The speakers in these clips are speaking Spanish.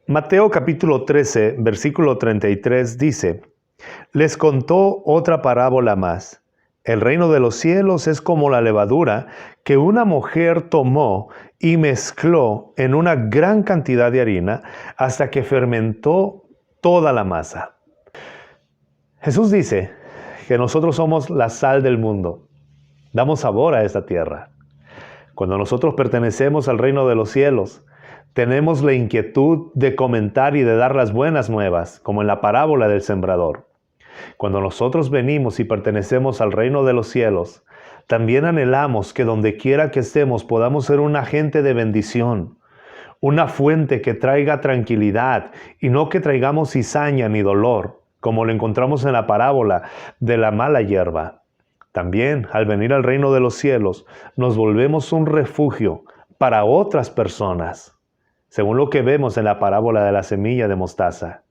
Mateo capítulo 13, versículo 33 dice: Les contó otra parábola más. El reino de los cielos es como la levadura que una mujer tomó y mezcló en una gran cantidad de harina hasta que fermentó toda la masa. Jesús dice que nosotros somos la sal del mundo. Damos sabor a esta tierra. Cuando nosotros pertenecemos al reino de los cielos, tenemos la inquietud de comentar y de dar las buenas nuevas, como en la parábola del sembrador. Cuando nosotros venimos y pertenecemos al reino de los cielos, también anhelamos que donde quiera que estemos podamos ser un agente de bendición, una fuente que traiga tranquilidad y no que traigamos cizaña ni dolor, como lo encontramos en la parábola de la mala hierba. También, al venir al reino de los cielos, nos volvemos un refugio para otras personas, según lo que vemos en la parábola de la semilla de mostaza.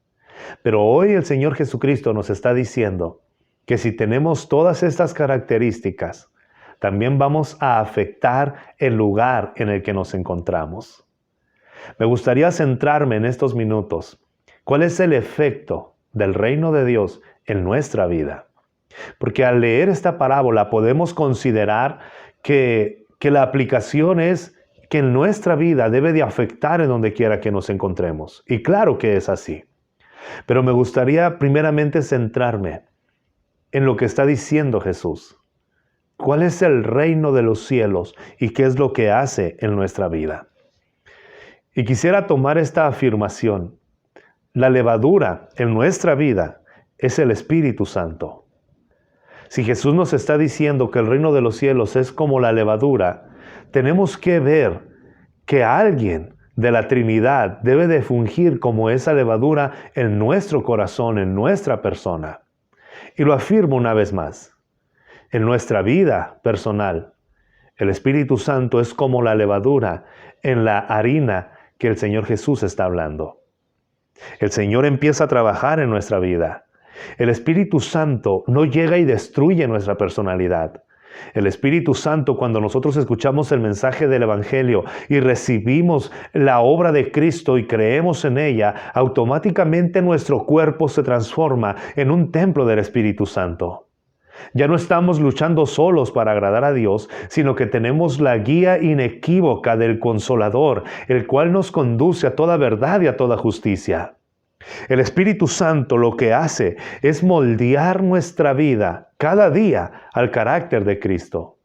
Pero hoy el Señor Jesucristo nos está diciendo que si tenemos todas estas características, también vamos a afectar el lugar en el que nos encontramos. Me gustaría centrarme en estos minutos. ¿Cuál es el efecto del reino de Dios en nuestra vida? Porque al leer esta parábola podemos considerar que la aplicación es que en nuestra vida debe de afectar en donde quiera que nos encontremos. Y claro que es así. Pero me gustaría primeramente centrarme en lo que está diciendo Jesús. ¿Cuál es el reino de los cielos y qué es lo que hace en nuestra vida? Y quisiera tomar esta afirmación. La levadura en nuestra vida es el Espíritu Santo. Si Jesús nos está diciendo que el reino de los cielos es como la levadura, tenemos que ver que alguien de la Trinidad debe de fungir como esa levadura en nuestro corazón, en nuestra persona. Y lo afirmo una vez más. En nuestra vida personal, el Espíritu Santo es como la levadura en la harina que el Señor Jesús está hablando. El Señor empieza a trabajar en nuestra vida. El Espíritu Santo no llega y destruye nuestra personalidad. El Espíritu Santo, cuando nosotros escuchamos el mensaje del Evangelio y recibimos la obra de Cristo y creemos en ella, automáticamente nuestro cuerpo se transforma en un templo del Espíritu Santo. Ya no estamos luchando solos para agradar a Dios, sino que tenemos la guía inequívoca del Consolador, el cual nos conduce a toda verdad y a toda justicia. El Espíritu Santo lo que hace es moldear nuestra vida cada día al carácter de Cristo.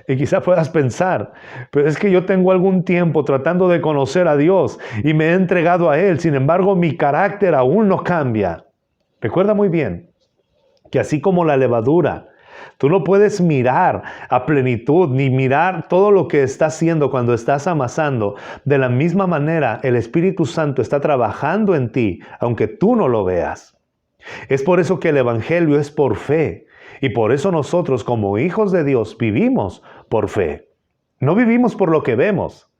Y quizá puedas pensar, pero es que yo tengo algún tiempo tratando de conocer a Dios y me he entregado a Él, sin embargo mi carácter aún no cambia. Recuerda muy bien que así como la levadura, tú no puedes mirar a plenitud ni mirar todo lo que está haciendo cuando estás amasando. De la misma manera, el Espíritu Santo está trabajando en ti, aunque tú no lo veas. Es por eso que el Evangelio es por fe. Y por eso nosotros, como hijos de Dios, vivimos por fe. No vivimos por lo que vemos.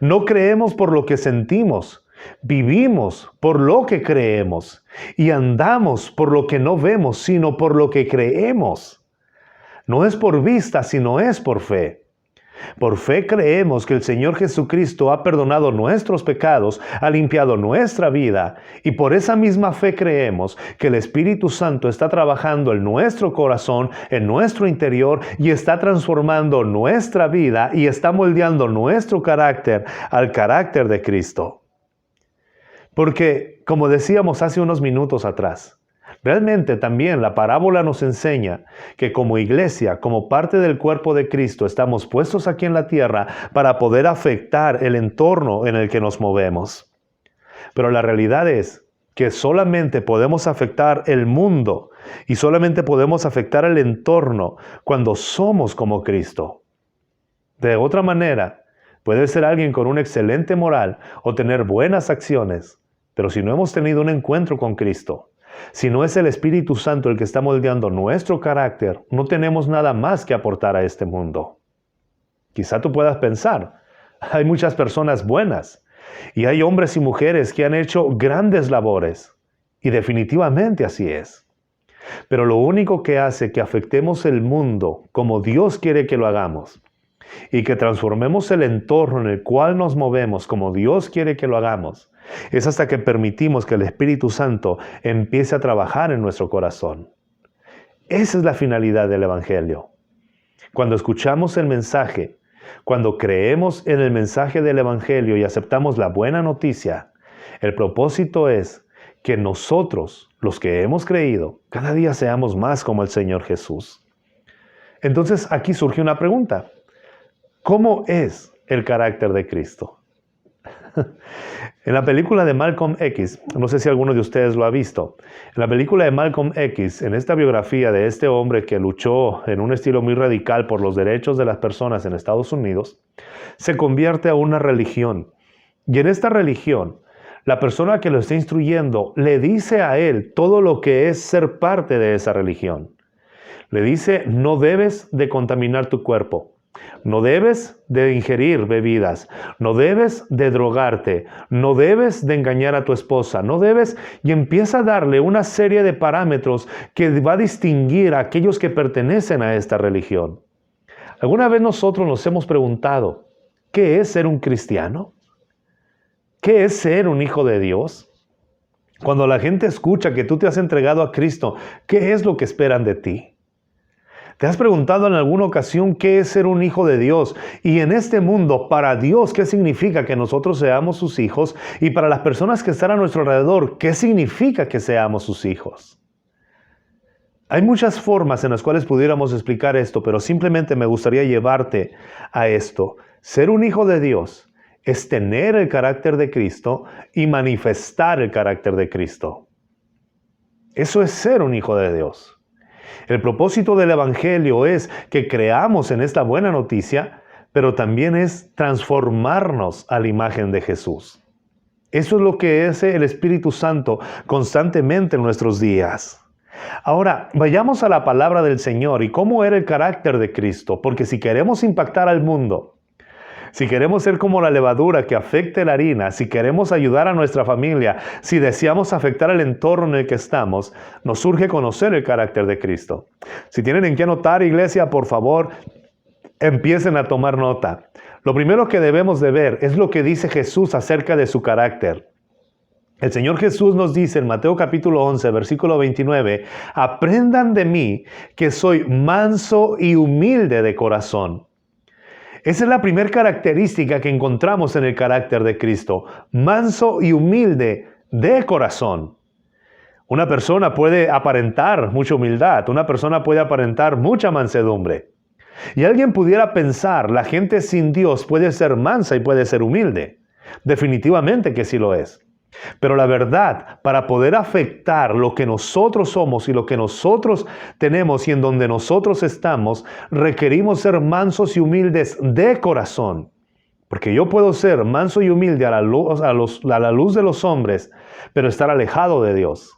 No creemos por lo que sentimos. Vivimos por lo que creemos. Y andamos por lo que no vemos, sino por lo que creemos. No es por vista, sino es por fe. Por fe creemos que el Señor Jesucristo ha perdonado nuestros pecados, ha limpiado nuestra vida, y por esa misma fe creemos que el Espíritu Santo está trabajando en nuestro corazón, en nuestro interior, y está transformando nuestra vida y está moldeando nuestro carácter al carácter de Cristo. Porque, como decíamos hace unos minutos atrás, realmente también la parábola nos enseña que como iglesia, como parte del cuerpo de Cristo, estamos puestos aquí en la tierra para poder afectar el entorno en el que nos movemos. Pero la realidad es que solamente podemos afectar el mundo y solamente podemos afectar el entorno cuando somos como Cristo. De otra manera, puede ser alguien con una excelente moral o tener buenas acciones, pero si no hemos tenido un encuentro con Cristo, si no es el Espíritu Santo el que está moldeando nuestro carácter, no tenemos nada más que aportar a este mundo. Quizá tú puedas pensar, hay muchas personas buenas y hay hombres y mujeres que han hecho grandes labores, y definitivamente así es. Pero lo único que hace que afectemos el mundo como Dios quiere que lo hagamos y que transformemos el entorno en el cual nos movemos como Dios quiere que lo hagamos, es hasta que permitimos que el Espíritu Santo empiece a trabajar en nuestro corazón. Esa es la finalidad del Evangelio. Cuando escuchamos el mensaje, cuando creemos en el mensaje del Evangelio y aceptamos la buena noticia, el propósito es que nosotros, los que hemos creído, cada día seamos más como el Señor Jesús. Entonces aquí surge una pregunta. ¿Cómo es el carácter de Cristo? En la película de Malcolm X, no sé si alguno de ustedes lo ha visto, en la película de Malcolm X, en esta biografía de este hombre que luchó en un estilo muy radical por los derechos de las personas en Estados Unidos, se convierte a una religión. Y en esta religión, la persona que lo está instruyendo le dice a él todo lo que es ser parte de esa religión. Le dice, no debes de contaminar tu cuerpo. No debes de ingerir bebidas, no debes de drogarte, no debes de engañar a tu esposa, no debes, y empieza a darle una serie de parámetros que va a distinguir a aquellos que pertenecen a esta religión. ¿Alguna vez nosotros nos hemos preguntado, ¿qué es ser un cristiano? ¿Qué es ser un hijo de Dios? Cuando la gente escucha que tú te has entregado a Cristo, ¿qué es lo que esperan de ti? ¿Te has preguntado en alguna ocasión qué es ser un hijo de Dios? Y en este mundo, para Dios, ¿qué significa que nosotros seamos sus hijos? Y para las personas que están a nuestro alrededor, ¿qué significa que seamos sus hijos? Hay muchas formas en las cuales pudiéramos explicar esto, pero simplemente me gustaría llevarte a esto. Ser un hijo de Dios es tener el carácter de Cristo y manifestar el carácter de Cristo. Eso es ser un hijo de Dios. El propósito del Evangelio es que creamos en esta buena noticia, pero también es transformarnos a la imagen de Jesús. Eso es lo que hace el Espíritu Santo constantemente en nuestros días. Ahora, vayamos a la palabra del Señor y cómo era el carácter de Cristo, porque si queremos impactar al mundo, si queremos ser como la levadura que afecte la harina, si queremos ayudar a nuestra familia, si deseamos afectar el entorno en el que estamos, nos surge conocer el carácter de Cristo. Si tienen en qué anotar, iglesia, por favor, empiecen a tomar nota. Lo primero que debemos de ver es lo que dice Jesús acerca de su carácter. El Señor Jesús nos dice en Mateo capítulo 11, versículo 29, aprendan de mí que soy manso y humilde de corazón. Esa es la primera característica que encontramos en el carácter de Cristo, manso y humilde de corazón. Una persona puede aparentar mucha humildad, una persona puede aparentar mucha mansedumbre. Y alguien pudiera pensar, la gente sin Dios puede ser mansa y puede ser humilde. Definitivamente que sí lo es. Pero la verdad, para poder afectar lo que nosotros somos y lo que nosotros tenemos y en donde nosotros estamos, requerimos ser mansos y humildes de corazón. Porque yo puedo ser manso y humilde a la luz de los hombres, pero estar alejado de Dios.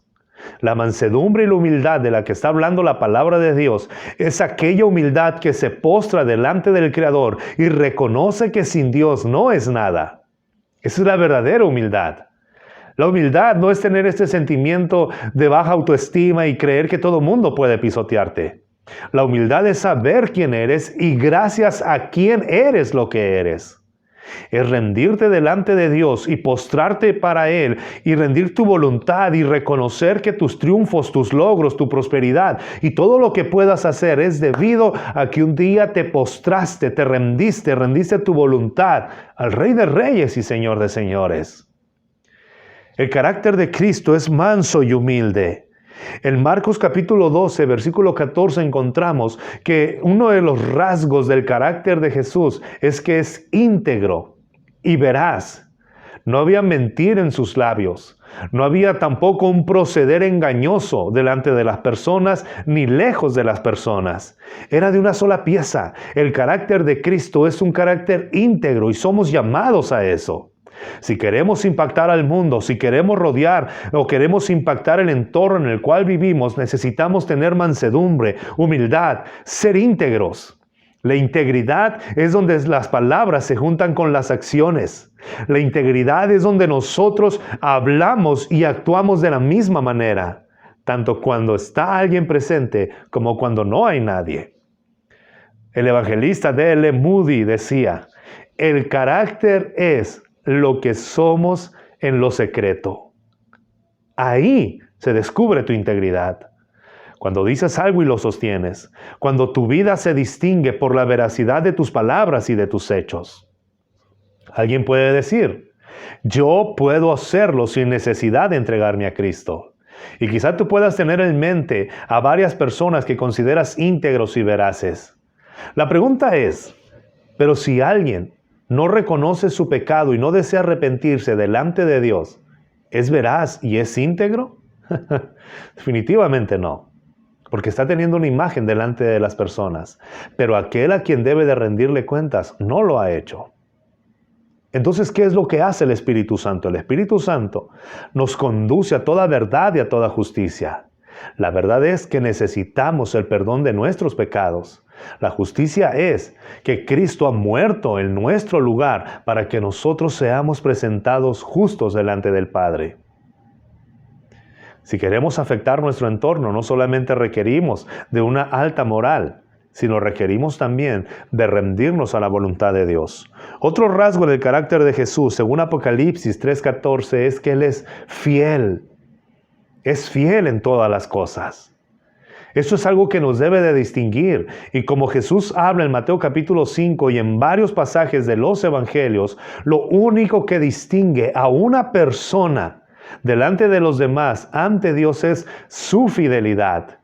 La mansedumbre y la humildad de la que está hablando la palabra de Dios es aquella humildad que se postra delante del Creador y reconoce que sin Dios no es nada. Esa es la verdadera humildad. La humildad no es tener este sentimiento de baja autoestima y creer que todo mundo puede pisotearte. La humildad es saber quién eres y gracias a quién eres lo que eres. Es rendirte delante de Dios y postrarte para Él y rendir tu voluntad y reconocer que tus triunfos, tus logros, tu prosperidad y todo lo que puedas hacer es debido a que un día te postraste, te rendiste tu voluntad al Rey de Reyes y Señor de Señores. El carácter de Cristo es manso y humilde. En Marcos capítulo 12, versículo 14 encontramos que uno de los rasgos del carácter de Jesús es que es íntegro y veraz. No había mentir en sus labios. No había tampoco un proceder engañoso delante de las personas ni lejos de las personas. Era de una sola pieza. El carácter de Cristo es un carácter íntegro y somos llamados a eso. Si queremos impactar al mundo, si queremos rodear o queremos impactar el entorno en el cual vivimos, necesitamos tener mansedumbre, humildad, ser íntegros. La integridad es donde las palabras se juntan con las acciones. La integridad es donde nosotros hablamos y actuamos de la misma manera, tanto cuando está alguien presente como cuando no hay nadie. El evangelista D.L. Moody decía, el carácter es lo que somos en lo secreto. Ahí se descubre tu integridad. Cuando dices algo y lo sostienes, cuando tu vida se distingue por la veracidad de tus palabras y de tus hechos. Alguien puede decir, yo puedo hacerlo sin necesidad de entregarme a Cristo. Y quizá tú puedas tener en mente a varias personas que consideras íntegros y veraces. La pregunta es, pero si alguien no reconoce su pecado y no desea arrepentirse delante de Dios, ¿es veraz y es íntegro? Definitivamente no, porque está teniendo una imagen delante de las personas, pero aquel a quien debe de rendirle cuentas no lo ha hecho. Entonces, ¿qué es lo que hace el Espíritu Santo? El Espíritu Santo nos conduce a toda verdad y a toda justicia. La verdad es que necesitamos el perdón de nuestros pecados. La justicia es que Cristo ha muerto en nuestro lugar para que nosotros seamos presentados justos delante del Padre. Si queremos afectar nuestro entorno, no solamente requerimos de una alta moral, sino requerimos también de rendirnos a la voluntad de Dios. Otro rasgo del carácter de Jesús, según Apocalipsis 3:14, es que Él es fiel. Es fiel en todas las cosas. Eso es algo que nos debe de distinguir. Y como Jesús habla en Mateo capítulo 5 y en varios pasajes de los evangelios, lo único que distingue a una persona delante de los demás ante Dios es su fidelidad.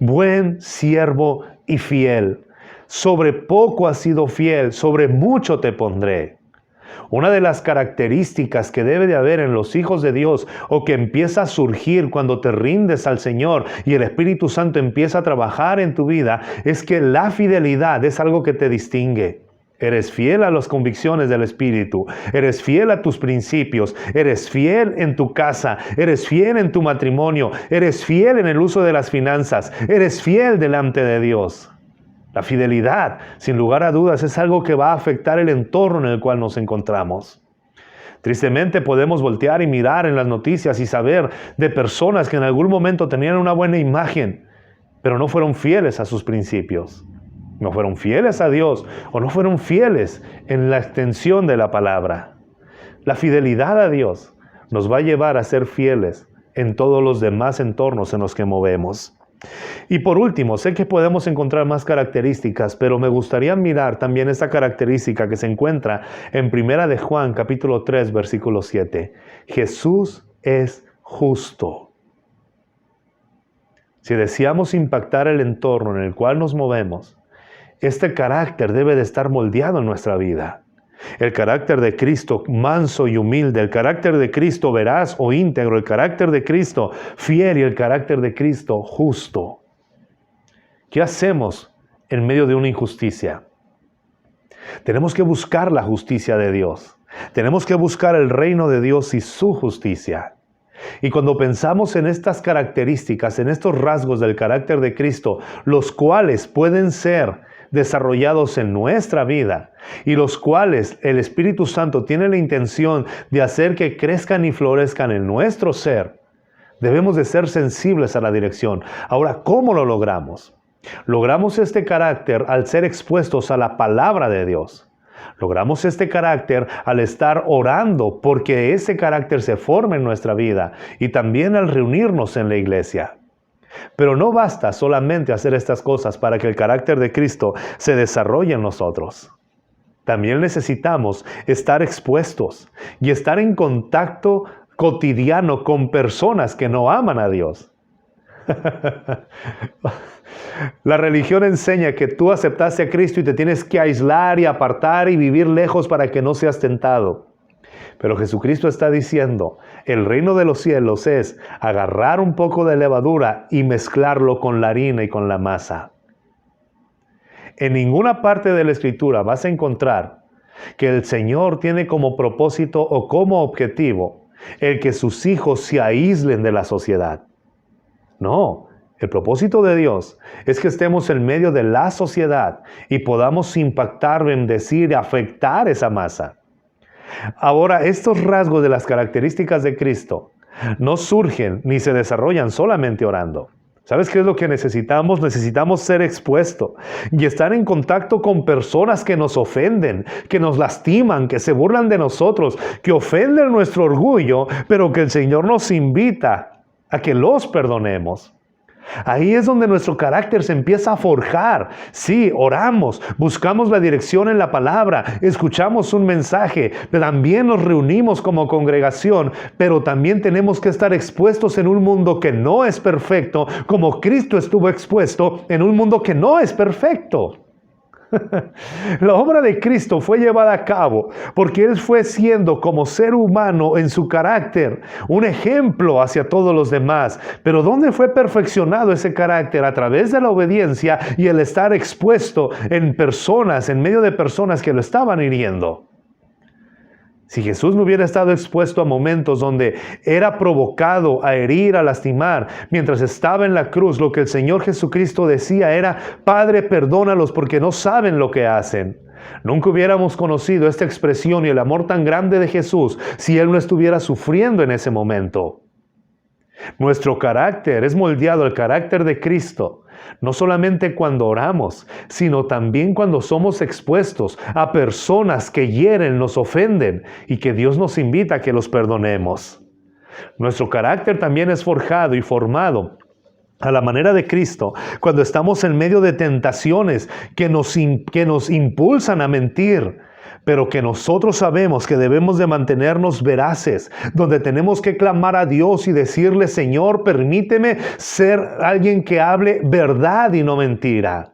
Buen siervo y fiel. Sobre poco has sido fiel, sobre mucho te pondré. Una de las características que debe de haber en los hijos de Dios o que empieza a surgir cuando te rindes al Señor y el Espíritu Santo empieza a trabajar en tu vida es que la fidelidad es algo que te distingue. Eres fiel a las convicciones del Espíritu, eres fiel a tus principios, eres fiel en tu casa, eres fiel en tu matrimonio, eres fiel en el uso de las finanzas, eres fiel delante de Dios. La fidelidad, sin lugar a dudas, es algo que va a afectar el entorno en el cual nos encontramos. Tristemente podemos voltear y mirar en las noticias y saber de personas que en algún momento tenían una buena imagen, pero no fueron fieles a sus principios. No fueron fieles a Dios o no fueron fieles en la extensión de la palabra. La fidelidad a Dios nos va a llevar a ser fieles en todos los demás entornos en los que movemos. Y por último, sé que podemos encontrar más características, pero me gustaría mirar también esta característica que se encuentra en 1 de Juan capítulo 3 versículo 7. Jesús es justo. Si deseamos impactar el entorno en el cual nos movemos, este carácter debe de estar moldeado en nuestra vida. El carácter de Cristo manso y humilde, el carácter de Cristo veraz o íntegro, el carácter de Cristo fiel y el carácter de Cristo justo. ¿Qué hacemos en medio de una injusticia? Tenemos que buscar la justicia de Dios. Tenemos que buscar el reino de Dios y su justicia. Y cuando pensamos en estas características, en estos rasgos del carácter de Cristo, los cuales pueden ser desarrollados en nuestra vida y los cuales el Espíritu Santo tiene la intención de hacer que crezcan y florezcan en nuestro ser, debemos de ser sensibles a la dirección. Ahora, ¿cómo lo logramos? Logramos este carácter al ser expuestos a la palabra de Dios. Logramos este carácter al estar orando porque ese carácter se forme en nuestra vida y también al reunirnos en la iglesia. Pero no basta solamente hacer estas cosas para que el carácter de Cristo se desarrolle en nosotros. También necesitamos estar expuestos y estar en contacto cotidiano con personas que no aman a Dios. La religión enseña que tú aceptaste a Cristo y te tienes que aislar y apartar y vivir lejos para que no seas tentado. Pero Jesucristo está diciendo, el reino de los cielos es agarrar un poco de levadura y mezclarlo con la harina y con la masa. En ninguna parte de la Escritura vas a encontrar que el Señor tiene como propósito o como objetivo el que sus hijos se aíslen de la sociedad. No, el propósito de Dios es que estemos en medio de la sociedad y podamos impactar, bendecir y afectar esa masa. Ahora, estos rasgos de las características de Cristo no surgen ni se desarrollan solamente orando. ¿Sabes qué es lo que necesitamos? Necesitamos ser expuestos y estar en contacto con personas que nos ofenden, que nos lastiman, que se burlan de nosotros, que ofenden nuestro orgullo, pero que el Señor nos invita a que los perdonemos. Ahí es donde nuestro carácter se empieza a forjar. Sí, oramos, buscamos la dirección en la palabra, escuchamos un mensaje, también nos reunimos como congregación, pero también tenemos que estar expuestos en un mundo que no es perfecto, como Cristo estuvo expuesto en un mundo que no es perfecto. La obra de Cristo fue llevada a cabo porque Él fue siendo como ser humano en su carácter un ejemplo hacia todos los demás. Pero ¿dónde fue perfeccionado ese carácter? A través de la obediencia y el estar expuesto en personas, en medio de personas que lo estaban hiriendo. Si Jesús no hubiera estado expuesto a momentos donde era provocado a herir, a lastimar, mientras estaba en la cruz, lo que el Señor Jesucristo decía era: Padre, perdónalos porque no saben lo que hacen. Nunca hubiéramos conocido esta expresión y el amor tan grande de Jesús si Él no estuviera sufriendo en ese momento. Nuestro carácter es moldeado al carácter de Cristo, no solamente cuando oramos, sino también cuando somos expuestos a personas que hieren, nos ofenden y que Dios nos invita a que los perdonemos. Nuestro carácter también es forjado y formado a la manera de Cristo cuando estamos en medio de tentaciones que nos impulsan a mentir, pero que nosotros sabemos que debemos de mantenernos veraces, donde tenemos que clamar a Dios y decirle: Señor, permíteme ser alguien que hable verdad y no mentira.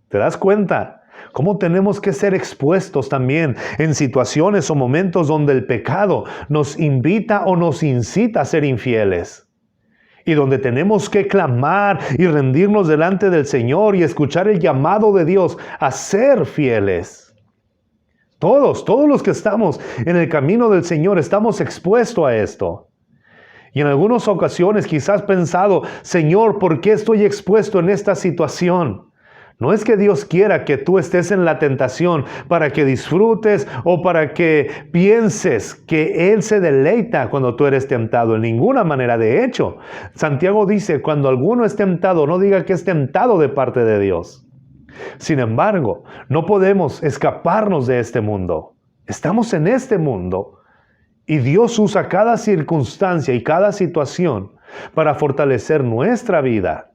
¿Te das cuenta? Cómo tenemos que ser expuestos también en situaciones o momentos donde el pecado nos invita o nos incita a ser infieles. Y donde tenemos que clamar y rendirnos delante del Señor y escuchar el llamado de Dios a ser fieles. Todos los que estamos en el camino del Señor estamos expuestos a esto. Y en algunas ocasiones quizás pensado: Señor, ¿por qué estoy expuesto en esta situación? No es que Dios quiera que tú estés en la tentación para que disfrutes o para que pienses que Él se deleita cuando tú eres tentado. En ninguna manera. De hecho, Santiago dice: cuando alguno es tentado, no diga que es tentado de parte de Dios. Sin embargo, no podemos escaparnos de este mundo. Estamos en este mundo y Dios usa cada circunstancia y cada situación para fortalecer nuestra vida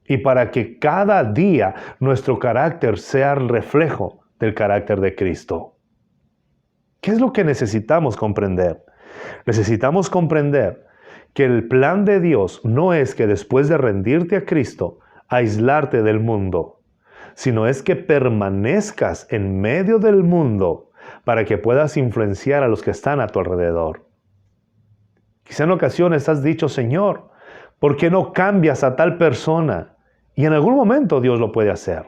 y para que cada día nuestro carácter sea el reflejo del carácter de Cristo. ¿Qué es lo que necesitamos comprender? Necesitamos comprender que el plan de Dios no es que después de rendirte a Cristo, aislarte del mundo, sino es que permanezcas en medio del mundo para que puedas influenciar a los que están a tu alrededor. Quizá en ocasiones has dicho: Señor, ¿por qué no cambias a tal persona? Y en algún momento Dios lo puede hacer.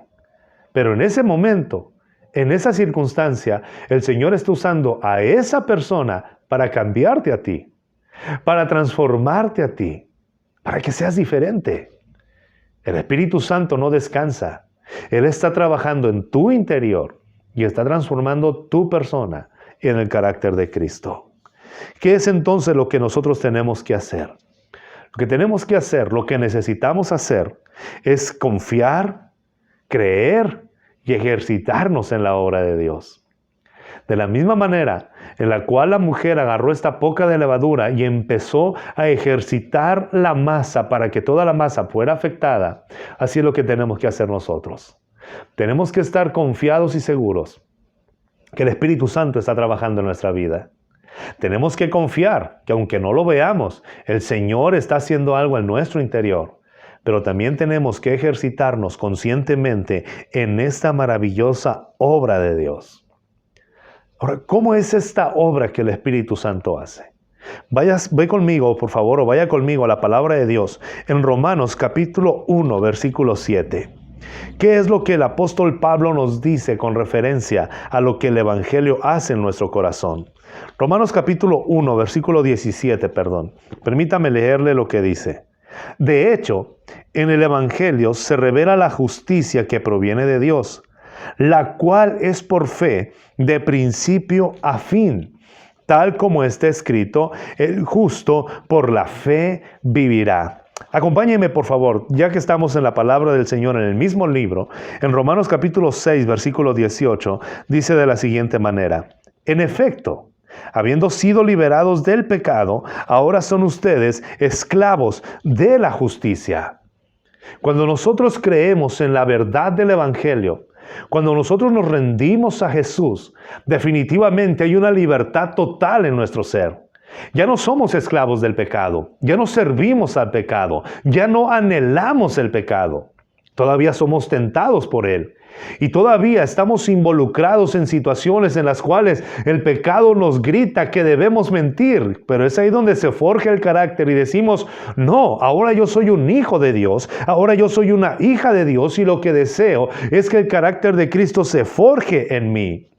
Pero en ese momento, en esa circunstancia, el Señor está usando a esa persona para cambiarte a ti, para transformarte a ti, para que seas diferente. El Espíritu Santo no descansa. Él está trabajando en tu interior y está transformando tu persona en el carácter de Cristo. ¿Qué es entonces lo que nosotros tenemos que hacer? Lo que tenemos que hacer, lo que necesitamos hacer, es confiar, creer y ejercitarnos en la obra de Dios. De la misma manera en la cual la mujer agarró esta poca de levadura y empezó a ejercitar la masa para que toda la masa fuera afectada, así es lo que tenemos que hacer nosotros. Tenemos que estar confiados y seguros que el Espíritu Santo está trabajando en nuestra vida. Tenemos que confiar que aunque no lo veamos, el Señor está haciendo algo en nuestro interior. Pero también tenemos que ejercitarnos conscientemente en esta maravillosa obra de Dios. Ahora, ¿cómo es esta obra que el Espíritu Santo hace? Ve conmigo, por favor, o vaya conmigo a la palabra de Dios en Romanos capítulo 1, versículo 7. ¿Qué es lo que el apóstol Pablo nos dice con referencia a lo que el Evangelio hace en nuestro corazón? Romanos capítulo 1, versículo 17, Permítame leerle lo que dice. De hecho, en el Evangelio se revela la justicia que proviene de Dios, la cual es por fe de principio a fin, tal como está escrito: el justo por la fe vivirá. Acompáñenme, por favor, ya que estamos en la palabra del Señor en el mismo libro, en Romanos capítulo 6, versículo 18, dice de la siguiente manera: en efecto, habiendo sido liberados del pecado, ahora son ustedes esclavos de la justicia. Cuando nosotros creemos en la verdad del Evangelio, cuando nosotros nos rendimos a Jesús, definitivamente hay una libertad total en nuestro ser. Ya no somos esclavos del pecado, ya no servimos al pecado, ya no anhelamos el pecado. Todavía somos tentados por él. Y todavía estamos involucrados en situaciones en las cuales el pecado nos grita que debemos mentir, pero es ahí donde se forja el carácter y decimos: no, ahora yo soy un hijo de Dios, ahora yo soy una hija de Dios y lo que deseo es que el carácter de Cristo se forje en mí.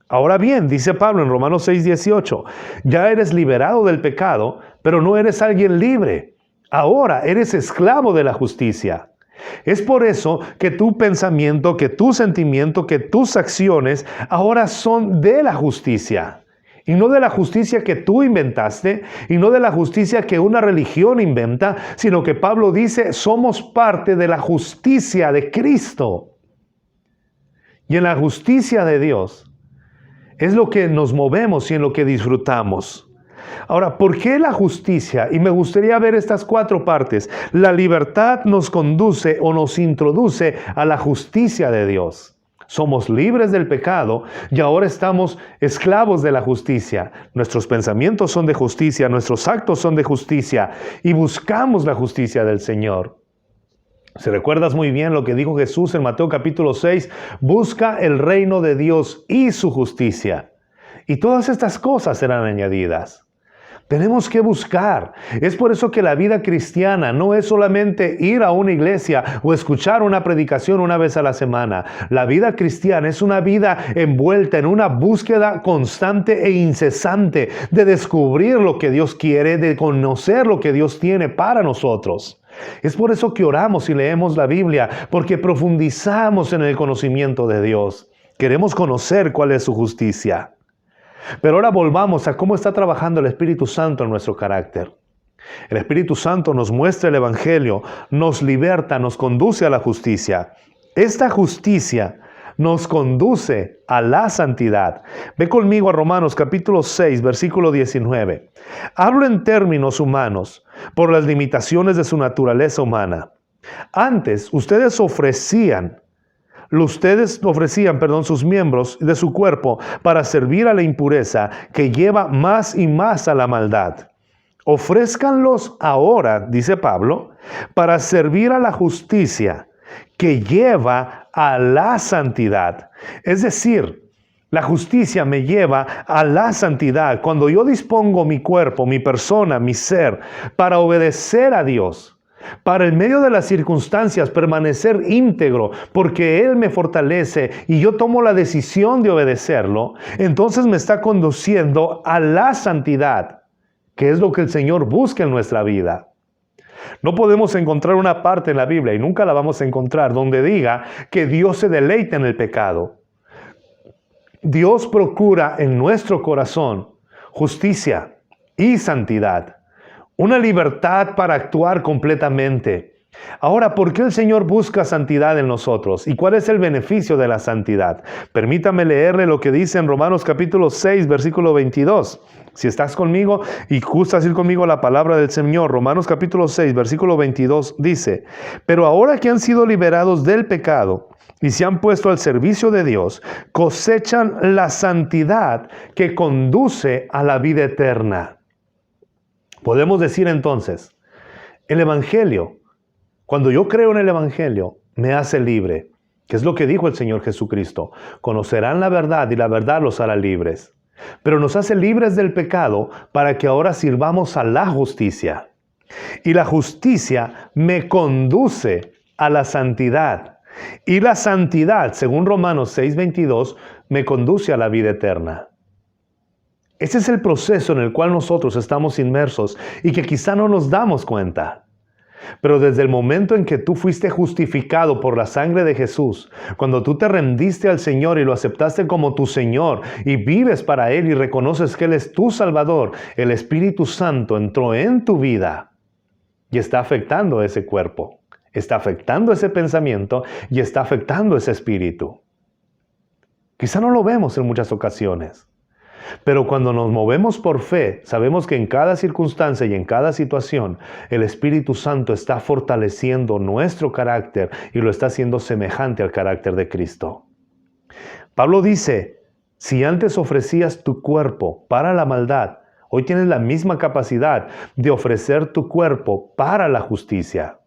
Ahora bien, dice Pablo en Romanos 6:18, ya eres liberado del pecado, pero no eres alguien libre. Ahora eres esclavo de la justicia. Es por eso que tu pensamiento, que tu sentimiento, que tus acciones ahora son de la justicia. Y no de la justicia que tú inventaste, y no de la justicia que una religión inventa, sino que Pablo dice, somos parte de la justicia de Cristo. Y en la justicia de Dios es lo que nos movemos y en lo que disfrutamos. Ahora, ¿por qué la justicia? Y me gustaría ver estas 4 partes. La libertad nos conduce o nos introduce a la justicia de Dios. Somos libres del pecado y ahora estamos esclavos de la justicia. Nuestros pensamientos son de justicia, nuestros actos son de justicia y buscamos la justicia del Señor. Si recuerdas muy bien lo que dijo Jesús en Mateo capítulo 6, busca el reino de Dios y su justicia. Y todas estas cosas serán añadidas. Tenemos que buscar. Es por eso que la vida cristiana no es solamente ir a una iglesia o escuchar una predicación una vez a la semana. La vida cristiana es una vida envuelta en una búsqueda constante e incesante de descubrir lo que Dios quiere, de conocer lo que Dios tiene para nosotros. Es por eso que oramos y leemos la Biblia, porque profundizamos en el conocimiento de Dios. Queremos conocer cuál es su justicia. Pero ahora volvamos a cómo está trabajando el Espíritu Santo en nuestro carácter. El Espíritu Santo nos muestra el Evangelio, nos liberta, nos conduce a la justicia. Esta justicia nos conduce a la santidad. Ve conmigo a Romanos capítulo 6, versículo 19. Hablo en términos humanos, por las limitaciones de su naturaleza humana. Antes, ustedes ofrecían sus miembros de su cuerpo para servir a la impureza que lleva más y más a la maldad. Ofrézcanlos ahora, dice Pablo, para servir a la justicia que lleva a la santidad. Es decir, la justicia me lleva a la santidad. Cuando yo dispongo mi cuerpo, mi persona, mi ser, para obedecer a Dios, para en medio de las circunstancias permanecer íntegro, porque Él me fortalece y yo tomo la decisión de obedecerlo, entonces me está conduciendo a la santidad, que es lo que el Señor busca en nuestra vida. No podemos encontrar una parte en la Biblia, y nunca la vamos a encontrar, donde diga que Dios se deleita en el pecado. Dios procura en nuestro corazón justicia y santidad. Una libertad para actuar completamente. Ahora, ¿por qué el Señor busca santidad en nosotros? ¿Y cuál es el beneficio de la santidad? Permítame leerle lo que dice en Romanos capítulo 6, versículo 22. Si estás conmigo y gustas ir conmigo a la palabra del Señor, Romanos capítulo 6, versículo 22 dice: pero ahora que han sido liberados del pecado y se han puesto al servicio de Dios, cosechan la santidad que conduce a la vida eterna. Podemos decir entonces, el Evangelio, cuando yo creo en el Evangelio, me hace libre, que es lo que dijo el Señor Jesucristo. Conocerán la verdad y la verdad los hará libres. Pero nos hace libres del pecado para que ahora sirvamos a la justicia. Y la justicia me conduce a la santidad. Y la santidad, según Romanos 6:22, me conduce a la vida eterna. Ese es el proceso en el cual nosotros estamos inmersos y que quizá no nos damos cuenta. Pero desde el momento en que tú fuiste justificado por la sangre de Jesús, cuando tú te rendiste al Señor y lo aceptaste como tu Señor y vives para Él y reconoces que Él es tu Salvador, el Espíritu Santo entró en tu vida. y está afectando ese cuerpo, está afectando ese pensamiento y está afectando ese espíritu. Quizá no lo vemos en muchas ocasiones, pero cuando nos movemos por fe, sabemos que en cada circunstancia y en cada situación, el Espíritu Santo está fortaleciendo nuestro carácter y lo está haciendo semejante al carácter de Cristo. Pablo dice, si antes ofrecías tu cuerpo para la maldad, hoy tienes la misma capacidad de ofrecer tu cuerpo para la justicia.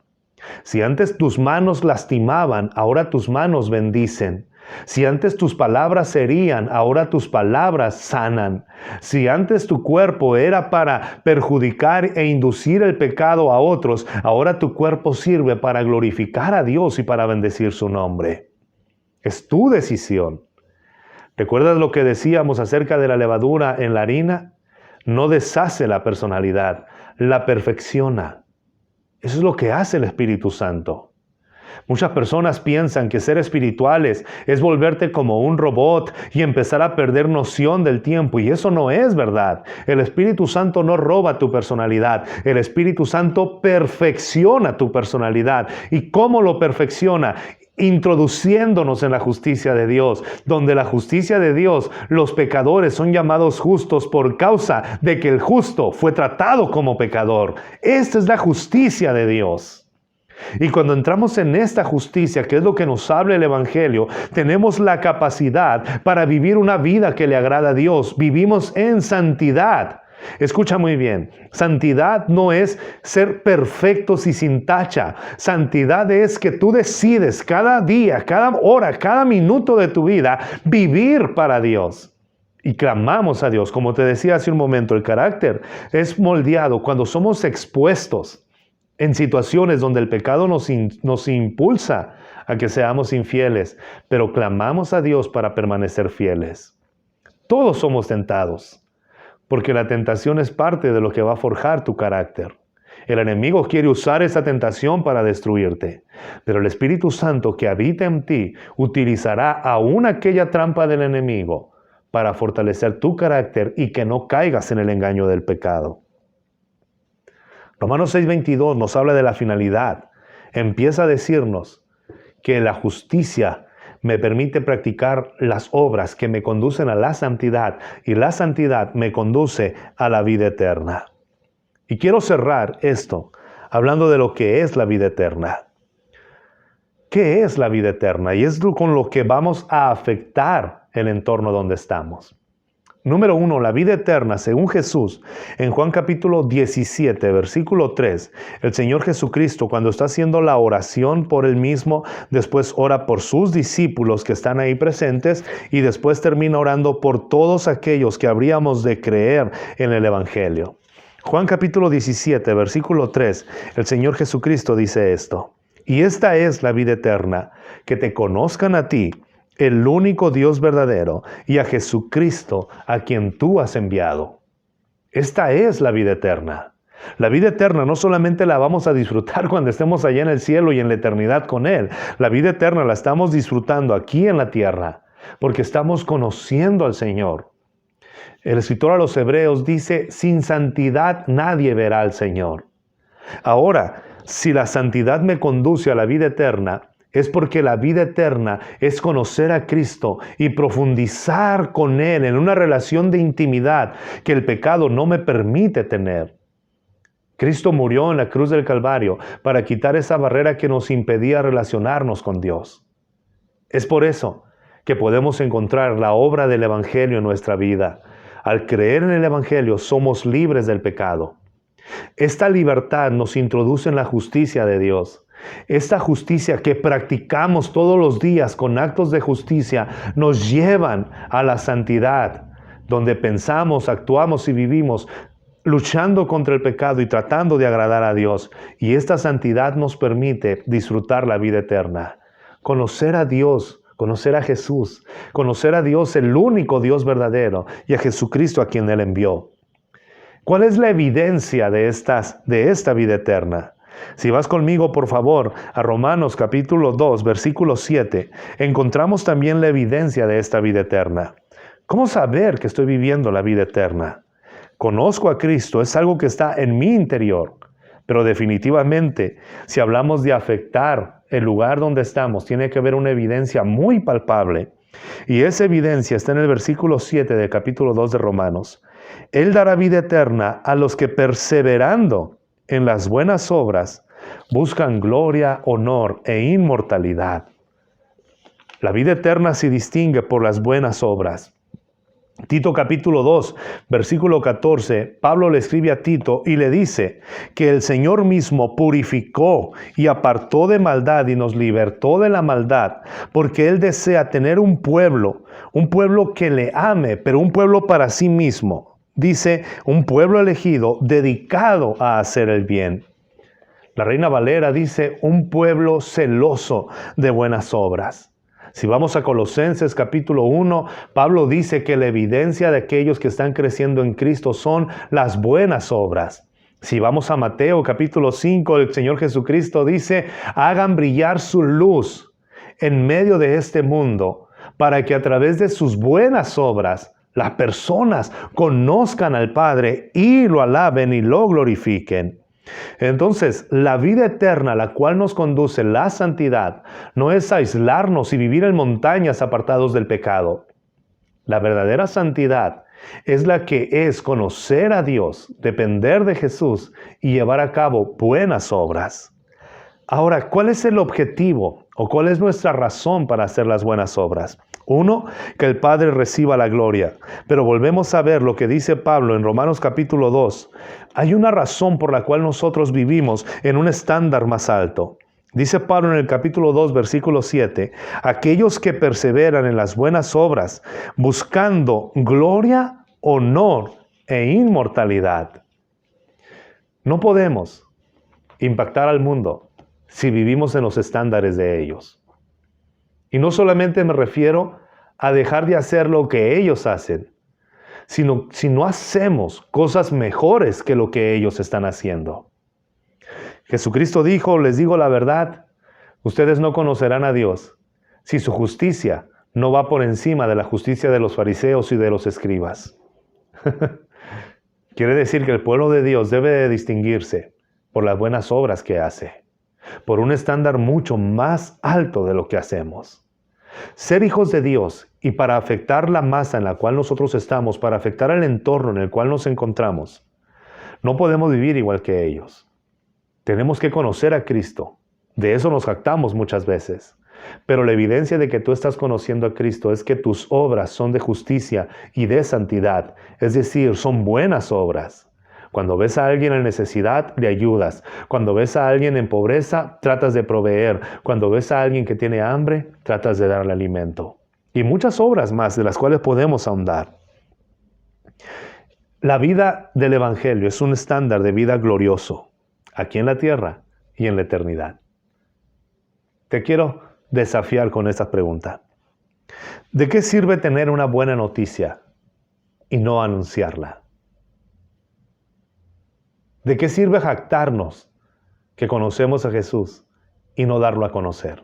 Si antes tus manos lastimaban, ahora tus manos bendicen. Si antes tus palabras herían, ahora tus palabras sanan. Si antes tu cuerpo era para perjudicar e inducir el pecado a otros, ahora tu cuerpo sirve para glorificar a Dios y para bendecir su nombre. Es tu decisión. ¿Recuerdas lo que decíamos acerca de la levadura en la harina? No deshace la personalidad, la perfecciona. Eso es lo que hace el Espíritu Santo. Muchas personas piensan que ser espirituales es volverte como un robot y empezar a perder noción del tiempo, y eso no es verdad. El Espíritu Santo no roba tu personalidad. El Espíritu Santo perfecciona tu personalidad. ¿Y cómo lo perfecciona? Introduciéndonos en la justicia de Dios, donde la justicia de Dios, los pecadores son llamados justos por causa de que el justo fue tratado como pecador. Esta es la justicia de Dios. Y cuando entramos en esta justicia, que es lo que nos habla el Evangelio, tenemos la capacidad para vivir una vida que le agrada a Dios. Vivimos en santidad. Escucha muy bien, santidad no es ser perfectos y sin tacha. Santidad es que tú decides cada día, cada hora, cada minuto de tu vida vivir para Dios. Y clamamos a Dios. Como te decía hace un momento, el carácter es moldeado cuando somos expuestos en situaciones donde el pecado nos impulsa a que seamos infieles, pero clamamos a Dios para permanecer fieles. Todos somos tentados, porque la tentación es parte de lo que va a forjar tu carácter. El enemigo quiere usar esa tentación para destruirte, pero el Espíritu Santo que habita en ti utilizará aún aquella trampa del enemigo para fortalecer tu carácter y que no caigas en el engaño del pecado. Romanos 6:22 nos habla de la finalidad. Empieza a decirnos que la justicia me permite practicar las obras que me conducen a la santidad, y la santidad me conduce a la vida eterna. Y quiero cerrar esto hablando de lo que es la vida eterna. ¿Qué es la vida eterna? Y es con lo que vamos a afectar el entorno donde estamos. Número 1, la vida eterna, según Jesús, en Juan capítulo 17, versículo 3, el Señor Jesucristo, cuando está haciendo la oración por Él mismo, después ora por sus discípulos que están ahí presentes, y después termina orando por todos aquellos que habríamos de creer en el Evangelio. Juan capítulo 17, versículo 3, el Señor Jesucristo dice esto: y esta es la vida eterna, que te conozcan a ti, el único Dios verdadero, y a Jesucristo, a quien tú has enviado. Esta es la vida eterna. La vida eterna no solamente la vamos a disfrutar cuando estemos allá en el cielo y en la eternidad con Él. La vida eterna la estamos disfrutando aquí en la tierra, porque estamos conociendo al Señor. El escritor a los Hebreos dice, sin santidad nadie verá al Señor. Ahora, si la santidad me conduce a la vida eterna, es porque la vida eterna es conocer a Cristo y profundizar con Él en una relación de intimidad que el pecado no me permite tener. Cristo murió en la cruz del Calvario para quitar esa barrera que nos impedía relacionarnos con Dios. Es por eso que podemos encontrar la obra del Evangelio en nuestra vida. Al creer en el Evangelio somos libres del pecado. Esta libertad nos introduce en la justicia de Dios. Esta justicia que practicamos todos los días con actos de justicia nos llevan a la santidad, donde pensamos, actuamos y vivimos luchando contra el pecado y tratando de agradar a Dios. Y esta santidad nos permite disfrutar la vida eterna, conocer a Dios, conocer a Jesús, conocer a Dios, el único Dios verdadero, y a Jesucristo a quien Él envió. ¿Cuál es la evidencia de esta vida eterna? Si vas conmigo, por favor, a Romanos capítulo 2, versículo 7, encontramos también la evidencia de esta vida eterna. ¿Cómo saber que estoy viviendo la vida eterna? Conozco a Cristo, es algo que está en mi interior, Pero definitivamente, si hablamos de afectar el lugar donde estamos, tiene que haber una evidencia muy palpable. Y esa evidencia está en el versículo 7 del capítulo 2 de Romanos. Él dará vida eterna a los que perseverando en las buenas obras buscan gloria, honor e inmortalidad. La vida eterna se distingue por las buenas obras. Tito capítulo 2, versículo 14, Pablo le escribe a Tito y le dice que el Señor mismo purificó y apartó de maldad y nos libertó de la maldad, porque Él desea tener un pueblo que le ame, pero un pueblo para sí mismo. Dice, un pueblo elegido, dedicado a hacer el bien. La Reina Valera dice, un pueblo celoso de buenas obras. Si vamos a Colosenses capítulo 1, Pablo dice que la evidencia de aquellos que están creciendo en Cristo son las buenas obras. Si vamos a Mateo capítulo 5, el Señor Jesucristo dice, hagan brillar su luz en medio de este mundo, para que a través de sus buenas obras las personas conozcan al Padre y lo alaben y lo glorifiquen. Entonces, la vida eterna a la cual nos conduce la santidad no es aislarnos y vivir en montañas apartados del pecado. La verdadera santidad es la que es conocer a Dios, depender de Jesús y llevar a cabo buenas obras. Ahora, ¿cuál es el objetivo o cuál es nuestra razón para hacer las buenas obras? Uno, que el Padre reciba la gloria. Pero volvemos a ver lo que dice Pablo en Romanos capítulo 2. Hay una razón por la cual nosotros vivimos en un estándar más alto. Dice Pablo en el capítulo 2, versículo 7, aquellos que perseveran en las buenas obras, buscando gloria, honor e inmortalidad. No podemos impactar al mundo si vivimos en los estándares de ellos. Y no solamente me refiero a dejar de hacer lo que ellos hacen, sino si no hacemos cosas mejores que lo que ellos están haciendo. Jesucristo dijo, les digo la verdad, ustedes no conocerán a Dios si su justicia no va por encima de la justicia de los fariseos y de los escribas. Quiere decir que el pueblo de Dios debe de distinguirse por las buenas obras que hace, por un estándar mucho más alto de lo que hacemos. Ser hijos de Dios y para afectar la masa en la cual nosotros estamos, para afectar el entorno en el cual nos encontramos, no podemos vivir igual que ellos. Tenemos que conocer a Cristo. De eso nos jactamos muchas veces. Pero la evidencia de que tú estás conociendo a Cristo es que tus obras son de justicia y de santidad. Es decir, son buenas obras. Cuando ves a alguien en necesidad, le ayudas. Cuando ves a alguien en pobreza, tratas de proveer. Cuando ves a alguien que tiene hambre, tratas de darle alimento. Y muchas obras más de las cuales podemos ahondar. La vida del Evangelio es un estándar de vida glorioso, aquí en la tierra y en la eternidad. Te quiero desafiar con esta pregunta. ¿De qué sirve tener una buena noticia y no anunciarla? ¿De qué sirve jactarnos que conocemos a Jesús y no darlo a conocer?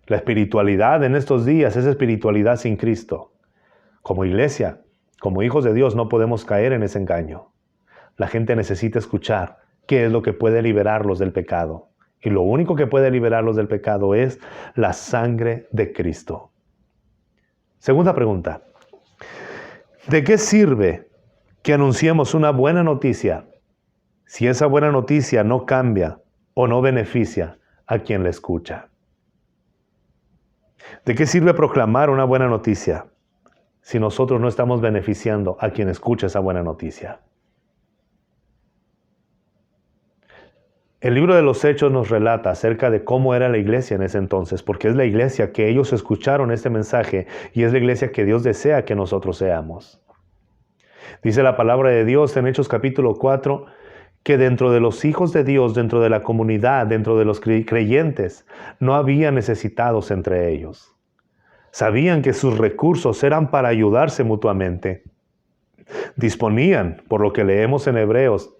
La espiritualidad en estos días es espiritualidad sin Cristo. Como iglesia, como hijos de Dios, no podemos caer en ese engaño. La gente necesita escuchar qué es lo que puede liberarlos del pecado. Y lo único que puede liberarlos del pecado es la sangre de Cristo. Segunda pregunta. ¿De qué sirve que anunciemos una buena noticia si esa buena noticia no cambia o no beneficia a quien la escucha? ¿De qué sirve proclamar una buena noticia si nosotros no estamos beneficiando a quien escucha esa buena noticia? El libro de los Hechos nos relata acerca de cómo era la iglesia en ese entonces, porque es la iglesia que ellos escucharon este mensaje y es la iglesia que Dios desea que nosotros seamos. Dice la palabra de Dios en Hechos capítulo 4, que dentro de los hijos de Dios, dentro de la comunidad, dentro de los creyentes, no había necesitados entre ellos. Sabían que sus recursos eran para ayudarse mutuamente. Disponían, por lo que leemos en Hebreos,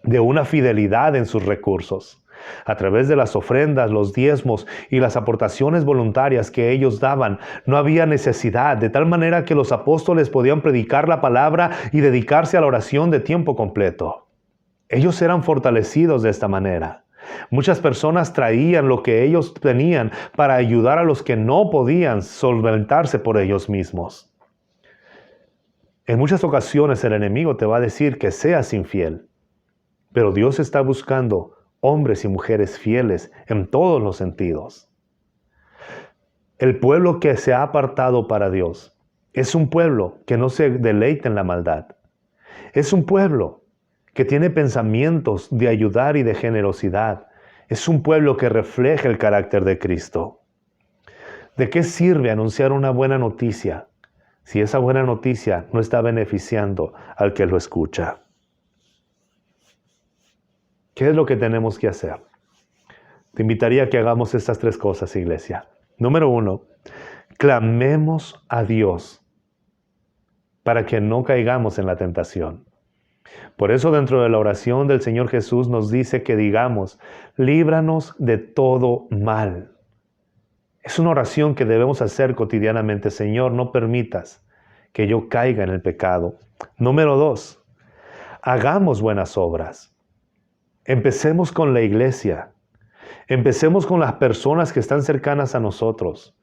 de una fidelidad en sus recursos. A través de las ofrendas, los diezmos y las aportaciones voluntarias que ellos daban, no había necesidad, de tal manera que los apóstoles podían predicar la palabra y dedicarse a la oración de tiempo completo. Ellos eran fortalecidos de esta manera. Muchas personas traían lo que ellos tenían para ayudar a los que no podían solventarse por ellos mismos. En muchas ocasiones el enemigo te va a decir que seas infiel, pero Dios está buscando hombres y mujeres fieles en todos los sentidos. El pueblo que se ha apartado para Dios es un pueblo que no se deleita en la maldad. Es un pueblo que tiene pensamientos de ayudar y de generosidad. Es un pueblo que refleja el carácter de Cristo. ¿De qué sirve anunciar una buena noticia si esa buena noticia no está beneficiando al que lo escucha? ¿Qué es lo que tenemos que hacer? Te invitaría a que hagamos estas 3 cosas, iglesia. Número 1, clamemos a Dios para que no caigamos en la tentación. Por eso dentro de la oración del Señor Jesús nos dice que digamos, líbranos de todo mal. Es una oración que debemos hacer cotidianamente. Señor, no permitas que yo caiga en el pecado. Número 2, hagamos buenas obras. Empecemos con la iglesia. Empecemos con las personas que están cercanas a nosotros.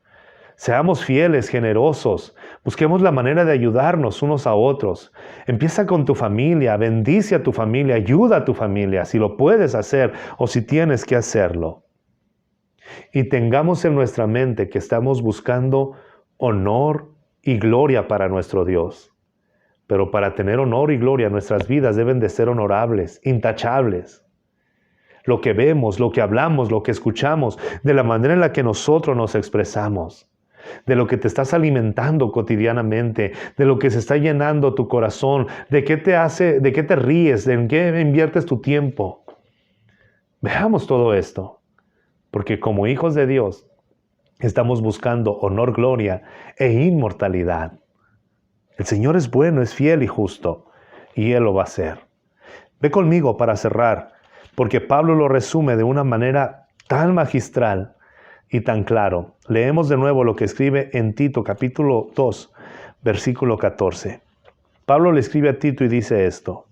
Seamos fieles, generosos. Busquemos la manera de ayudarnos unos a otros. Empieza con tu familia, bendice a tu familia, ayuda a tu familia, si lo puedes hacer o si tienes que hacerlo. Y tengamos en nuestra mente que estamos buscando honor y gloria para nuestro Dios. Pero para tener honor y gloria, nuestras vidas deben de ser honorables, intachables. Lo que vemos, lo que hablamos, lo que escuchamos, de la manera en la que nosotros nos expresamos, de lo que te estás alimentando cotidianamente, de lo que se está llenando tu corazón, de qué te ríes, en qué inviertes tu tiempo. Veamos todo esto, porque como hijos de Dios estamos buscando honor, gloria e inmortalidad. El Señor es bueno, es fiel y justo, y Él lo va a hacer. Ve conmigo para cerrar, porque Pablo lo resume de una manera tan magistral y tan claro. Leemos de nuevo lo que escribe en Tito capítulo 2, versículo 14. Pablo le escribe a Tito y dice esto: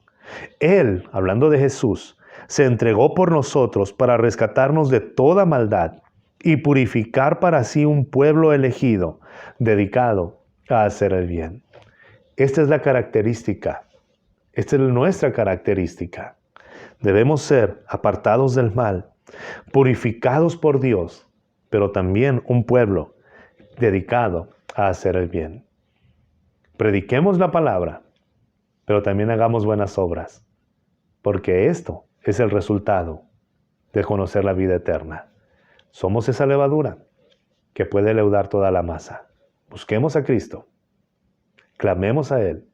Él, hablando de Jesús, se entregó por nosotros para rescatarnos de toda maldad y purificar para sí un pueblo elegido, dedicado a hacer el bien. Esta es la característica, esta es nuestra característica. Debemos ser apartados del mal, purificados por Dios, pero también un pueblo dedicado a hacer el bien. Prediquemos la palabra, pero también hagamos buenas obras, porque esto es el resultado de conocer la vida eterna. Somos esa levadura que puede leudar toda la masa. Busquemos a Cristo, clamemos a Él,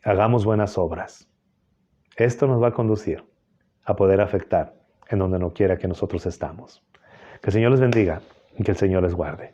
hagamos buenas obras. Esto nos va a conducir a poder afectar en donde no quiera que nosotros estamos. Que el Señor les bendiga y que el Señor les guarde.